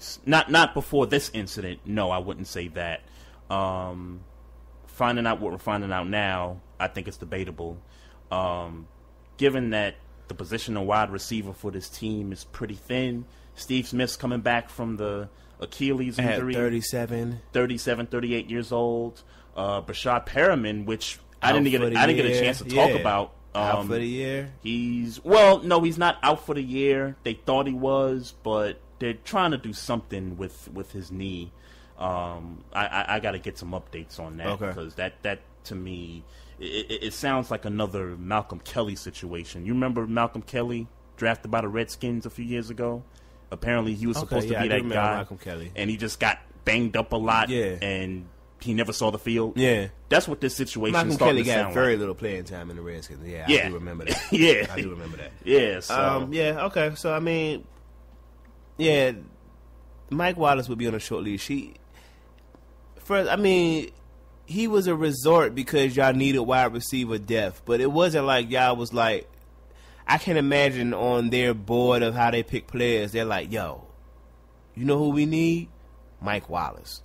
least. Not before this incident. No, I wouldn't say that. Finding out what we're finding out now, I think it's debatable. Given that the position of wide receiver for this team is pretty thin, Steve Smith's coming back from the Achilles injury. At 38 years old. Brashad Perriman, which I didn't get a chance to talk about. Out for the year? He's not out for the year. They thought he was, but they're trying to do something with his knee. I got to get some updates on that because that to me, it sounds like another Malcolm Kelly situation. You remember Malcolm Kelly drafted by the Redskins a few years ago? Apparently, he was supposed to be that guy, Malcolm Kelly, and he just got banged up a lot. Yeah. And he never saw the field. Yeah, that's what this situation Malcolm is starting Kelly to sound got very like. little playing time in the Redskins. Yeah, Yeah. I do remember that. Yeah, I do remember that. Yeah, so okay. So I mean, Mike Wallace would be on a short leash. He was a resort because y'all needed wide receiver depth, but it wasn't like y'all was like. I can imagine on their board of how they pick players, they're like, "Yo, you know who we need? Mike Wallace."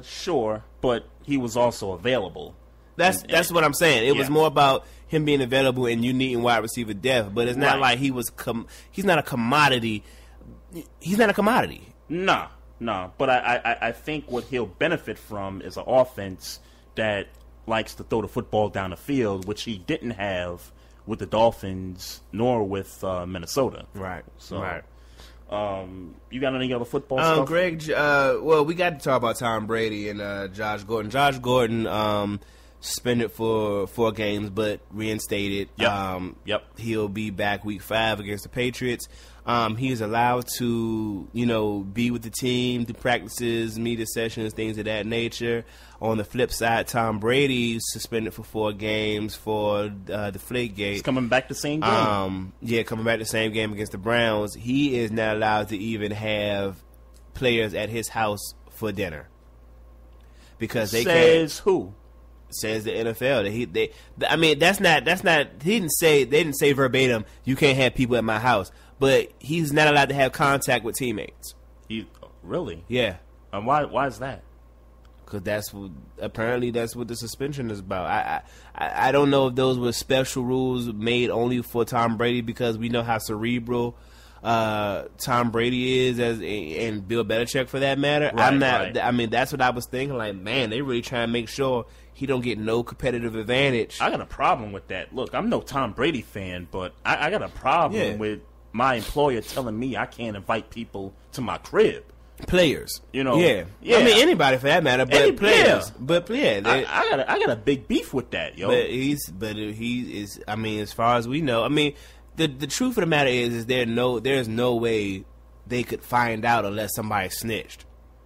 Sure, but he was also available. That's what I'm saying. It was more about him being available and you needing wide receiver depth, but it's not like he was. He's not a commodity. He's not a commodity. No. But I think what he'll benefit from is an offense that likes to throw the football down the field, which he didn't have with the Dolphins nor with Minnesota. Right. So, right. You got any other football stuff? Greg, well, we got to talk about Tom Brady and Josh Gordon. Josh Gordon suspended for 4 games, but reinstated. Yep. He'll be back week 5 against the Patriots. He is allowed to, be with the team, do practices, media sessions, things of that nature. On the flip side, Tom Brady suspended for 4 games for the Deflategate. He's coming back the same game. Coming back the same game against the Browns. He is not allowed to even have players at his house for dinner because they says who? Says the NFL. They didn't say verbatim, you can't have people at my house. But he's not allowed to have contact with teammates. Really? Yeah. And why is that? Because that's what the suspension is about. I don't know if those were special rules made only for Tom Brady because we know how cerebral Tom Brady is and Bill Belichick for that matter. Right. I mean, that's what I was thinking. Like, man, they really trying to make sure he don't get no competitive advantage. I got a problem with that. Look, I'm no Tom Brady fan, but I got a problem with my employer telling me I can't invite people to my crib. Players, Yeah. I mean, anybody for that matter, but players. Yeah. But I got a big beef with that, yo. But he is. I mean, as far as we know, I mean, the truth of the matter is there's no way they could find out unless somebody snitched.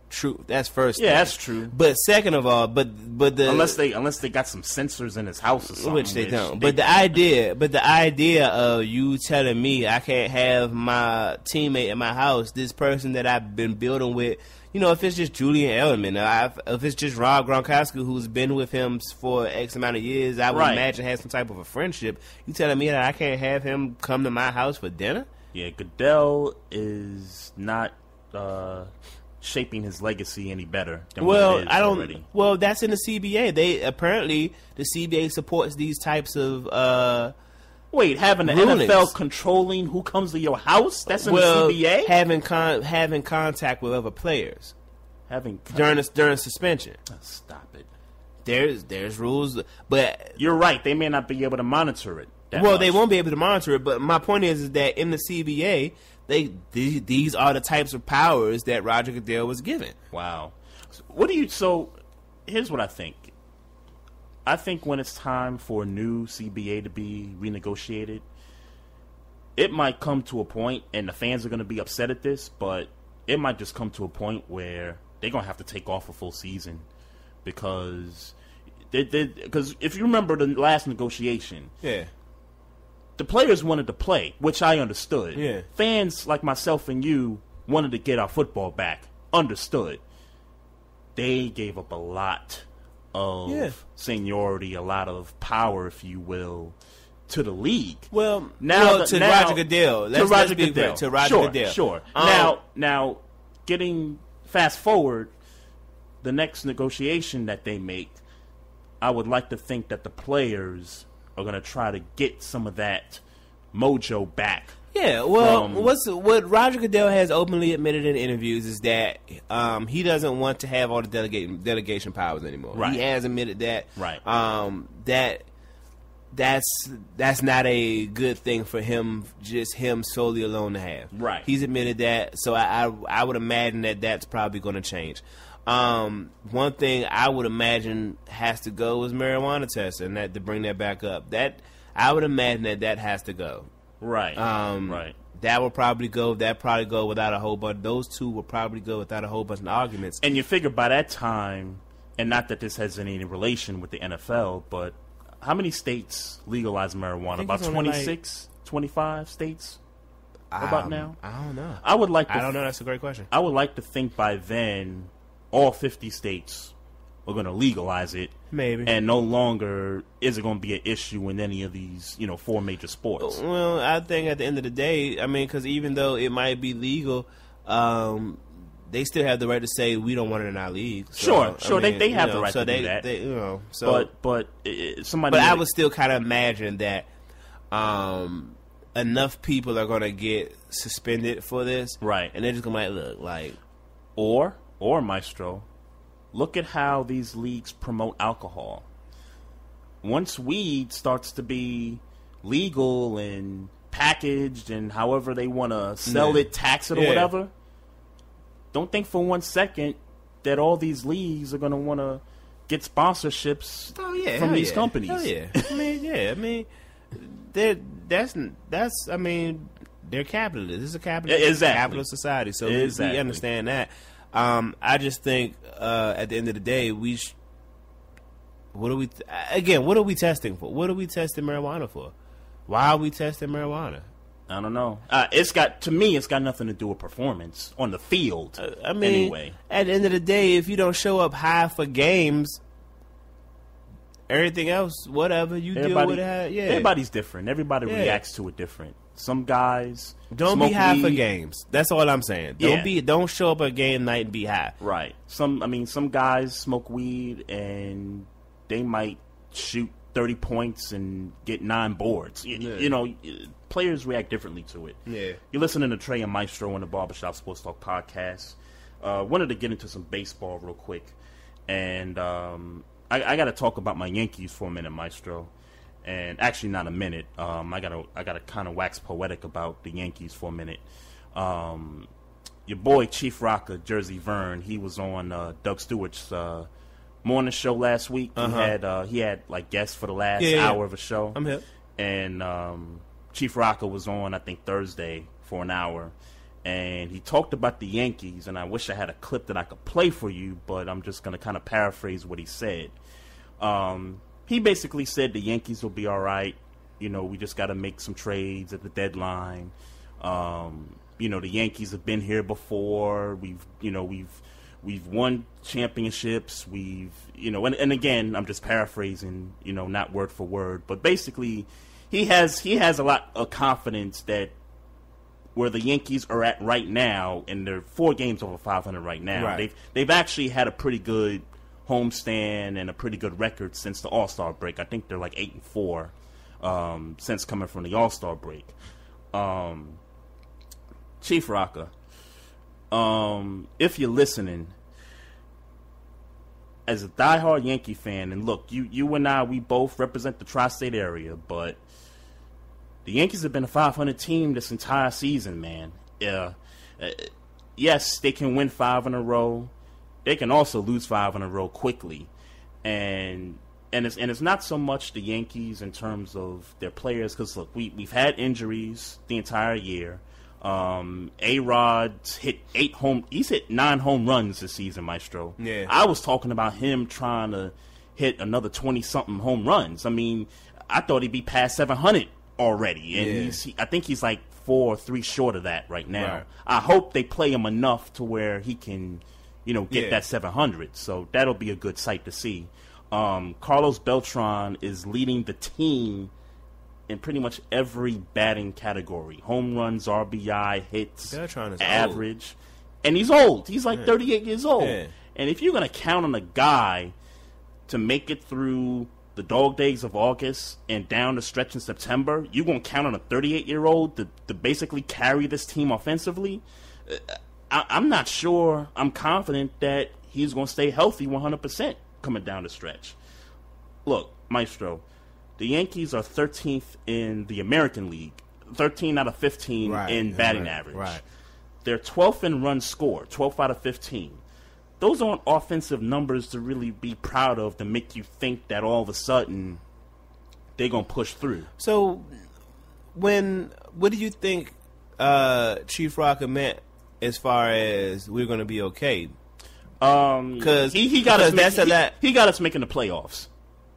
True, that's first. Yeah, thing. that's true. But second of all, but unless they got some sensors in his house or something, which they don't. But the idea of you telling me I can't have my teammate in my house, this person that I've been building with, if it's just Julian Edelman, if it's just Rob Gronkowski who's been with him for X amount of years, I would imagine has some type of a friendship. You telling me that I can't have him come to my house for dinner? Yeah, Goodell is not shaping his legacy any better than what it is already. Well, that's in the CBA. The CBA supports these types of having the rulings. NFL controlling who comes to your house? That's in the CBA? Having contact with other players. During suspension. Stop it. There's rules, but you're right. They may not be able to monitor it. They won't be able to monitor it. But my point is that in the CBA, these are the types of powers that Roger Goodell was given. Wow. So here's what I think. I think when it's time for a new CBA to be renegotiated, it might come to a point, and the fans are going to be upset at this, but it might just come to a point where they're going to have to take off a full season because if you remember the last negotiation, the players wanted to play, which I understood. Yeah. Fans like myself and you wanted to get our football back. Understood. They gave up a lot of seniority, a lot of power, if you will, to the league. Well, to Roger Goodell. To Roger Goodell. Sure. Now, fast forward, the next negotiation that they make, I would like to think that the players are going to try to get some of that mojo back. Yeah, well, what Roger Goodell has openly admitted in interviews is that he doesn't want to have all the delegation powers anymore. Right. He has admitted that. Right. That's not a good thing for him, just him solely alone to have. Right. He's admitted that, so I would imagine that that's probably going to change. One thing I would imagine has to go is marijuana testing, that to bring that back up. That I would imagine that has to go. Right. Right. That will probably go. That probably go without a whole bunch. Those two will probably go without a whole bunch of arguments. And you figure by that time, and not that this has any relation with the NFL, but how many states legalize marijuana? About 26, 25 states? About now? I don't know. I don't know. That's a great question. I would like to think by then all 50 states are going to legalize it. Maybe. And no longer is it going to be an issue in any of these, 4 major sports. Well, I think at the end of the day, I mean, because even though it might be legal, they still have the right to say we don't want it in our league. So, sure. They have the right to do that. But somebody. But I would still kind of imagine that enough people are going to get suspended for this, right? And they're just going to look like, or Maestro, look at how these leagues promote alcohol. Once weed starts to be legal and packaged, and however they want to sell it, tax it, or whatever. Don't think for 1 second that all these leagues are going to want to get sponsorships from these companies. Hell yeah. I mean, they're capitalists. This is a capitalist society, so we understand that. I just think at the end of the day, what are we testing for? What are we testing marijuana for? Why are we testing marijuana? I don't know. It's got nothing to do with performance on the field. Anyway, at the end of the day, if you don't show up high for games, everything else, whatever you deal with it. Yeah, everybody's different. Everybody reacts to it different. Some guys don't be high for games. That's all I'm saying. Don't show up at game night and be high. Right. Some guys smoke weed and they might shoot 30 points and get 9 boards. Players react differently to it. Yeah. You're listening to Trey and Maestro on the Barbershop Sports Talk podcast. Wanted to get into some baseball real quick. And I got to talk about my Yankees for a minute, Maestro. And actually not a minute. I gotta kind of wax poetic about the Yankees for a minute. Your boy Chief Rocker, Jersey Vern, he was on Doug Stewart's morning show last week. He had like guests for the last hour of a show. I'm here. And Chief Rocker was on, I think, Thursday for an hour. And he talked about the Yankees, and I wish I had a clip that I could play for you, but I'm just going to kind of paraphrase what he said. He basically said the Yankees will be all right. We just got to make some trades at the deadline. The Yankees have been here before. We've won championships. And again, I'm just paraphrasing, not word for word, but basically he has a lot of confidence that where the Yankees are at right now, and they're 4 games over 500 right now. Right. They've actually had a pretty good homestand and a pretty good record since the All-Star break. I think they're like 8-4 since coming from the All-Star break. Chief Rocker, if you're listening, as a diehard Yankee fan, and look, you and I, we both represent the tri-state area, but the Yankees have been a 500 team this entire season, man. Yes, they can win 5 in a row. They can also lose 5 in a row quickly, and it's not so much the Yankees in terms of their players, because look, we've had injuries the entire year. A-Rod's hit 9 home runs this season, Maestro. Yeah. I was talking about him trying to hit another 20-something home runs. I mean, I thought he'd be past 700 already, and I think he's like 4 or 3 short of that right now. Right. I hope they play him enough to where he can, get that 700. So that'll be a good sight to see. Carlos Beltran is leading the team in pretty much every batting category: home runs, RBI, hits, Beltran is average. And he's old. He's like 38 years old. Yeah. And if you're going to count on a guy to make it through the dog days of August and down the stretch in September, you're going to count on a 38-year-old to basically carry this team offensively? I'm not sure. I'm confident that he's going to stay healthy 100% coming down the stretch. Look, Maestro, the Yankees are 13th in the American League, 13 out of 15 in batting average. Right. They're 12th in runs scored, 12 out of 15. Those aren't offensive numbers to really be proud of to make you think that all of a sudden they're going to push through. So, what do you think Chief Rocker meant as far as we're going to be okay? Because he got us making the playoffs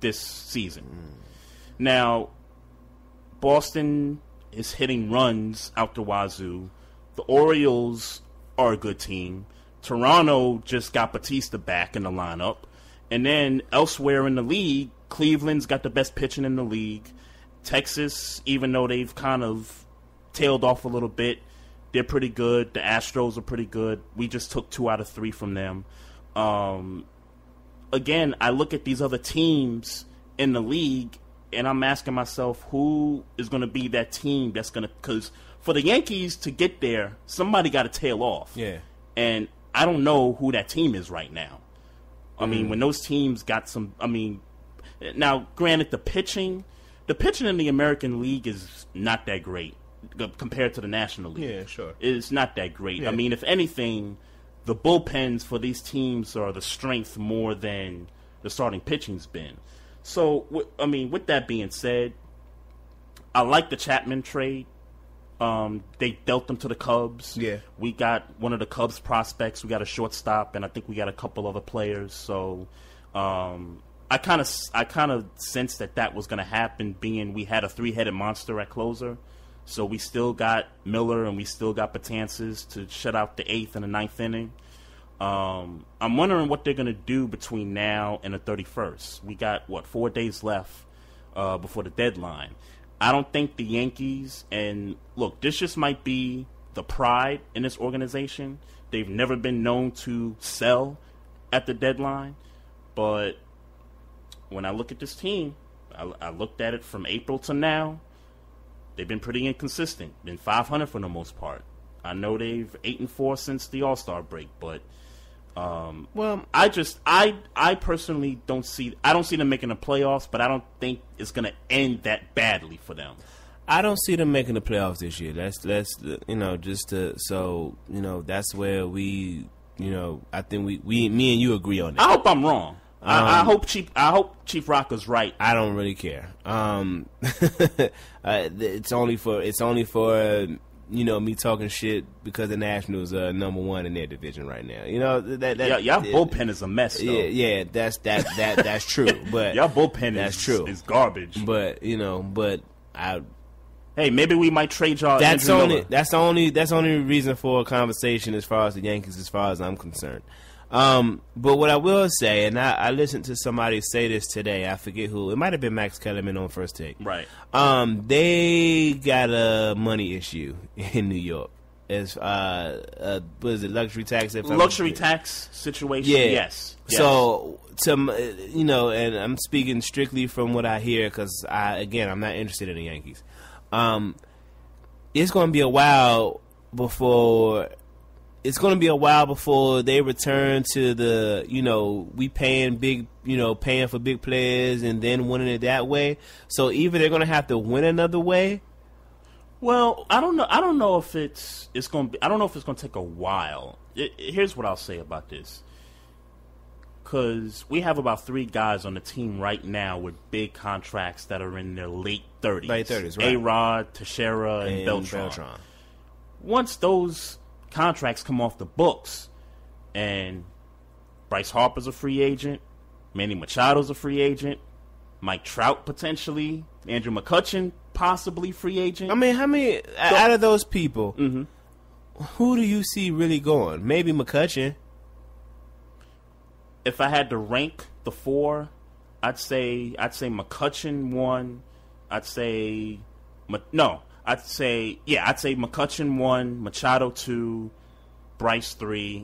this season. Now, Boston is hitting runs out the wazoo. The Orioles are a good team. Toronto just got Batista back in the lineup. And then elsewhere in the league, Cleveland's got the best pitching in the league. Texas, even though they've kind of tailed off a little bit, they're pretty good. The Astros are pretty good. We just took 2 out of 3 from them. Again, I look at these other teams in the league, and I'm asking myself, who is going to be that team that's going to... Because for the Yankees to get there, somebody got to tail off. Yeah. And I don't know who that team is right now. I mean, when those teams got some... I mean, now, granted, the pitching in the American League is not that great compared to the National League. Yeah, sure. It's not that great. Yeah. I mean, if anything, the bullpens for these teams are the strength more than the starting pitching's been. So, I mean, with that being said, I like the Chapman trade. They dealt them to the Cubs. Yeah. We got one of the Cubs prospects. We got a shortstop, and I think we got a couple other players. So, I kind of sensed that was going to happen, being we had a 3-headed monster at closer. So we still got Miller and we still got Betances to shut out the 8th and the 9th inning. I'm wondering what they're going to do between now and the 31st. We got, 4 days left before the deadline. I don't think the Yankees, and look, this just might be the pride in this organization. They've never been known to sell at the deadline. But when I look at this team, I looked at it from April to now. They've been pretty inconsistent. Been 500 for the most part. I know they've 8-4 since the All-Star break, but I personally don't see them making the playoffs, but I don't think it's going to end that badly for them. I don't see them making the playoffs this year. That's that's where we, I think me and you agree on that. I hope I'm wrong. I hope Chief Rocker's right. I don't really care. It's only for me talking shit because the Nationals are number 1 in their division right now. Y'all bullpen is a mess, though. Yeah, that's true. But y'all bullpen is garbage. But hey, maybe we might trade y'all. That's the only reason for a conversation as far as the Yankees, as far as I'm concerned. But what I will say, and I listened to somebody say this today, I forget who, it might have been Max Kellerman on First Take. Right. They got a money issue in New York. As what is it, luxury tax? Luxury tax situation. Yeah. Yes. So and I'm speaking strictly from what I hear because I'm not interested in the Yankees. It's going to be a while before they return to the, we paying for big players and then winning it that way. So either they're going to have to win another way. Well, I don't know. I don't know if it's going to take a while. Here's what I'll say about this. Because we have about 3 guys on the team right now with big contracts that are in their late 30s. Late 30s, right. A-Rod, Teixeira, and Beltran. Once those contracts come off the books, and Bryce Harper's a free agent, Manny Machado's a free agent, Mike Trout potentially, Andrew McCutchen possibly free agent. I mean, how many out of those people, who do you see really going? Maybe McCutchen. If I had to rank the 4, I'd say McCutchen 1. I'd say McCutchen 1, Machado 2, Bryce 3,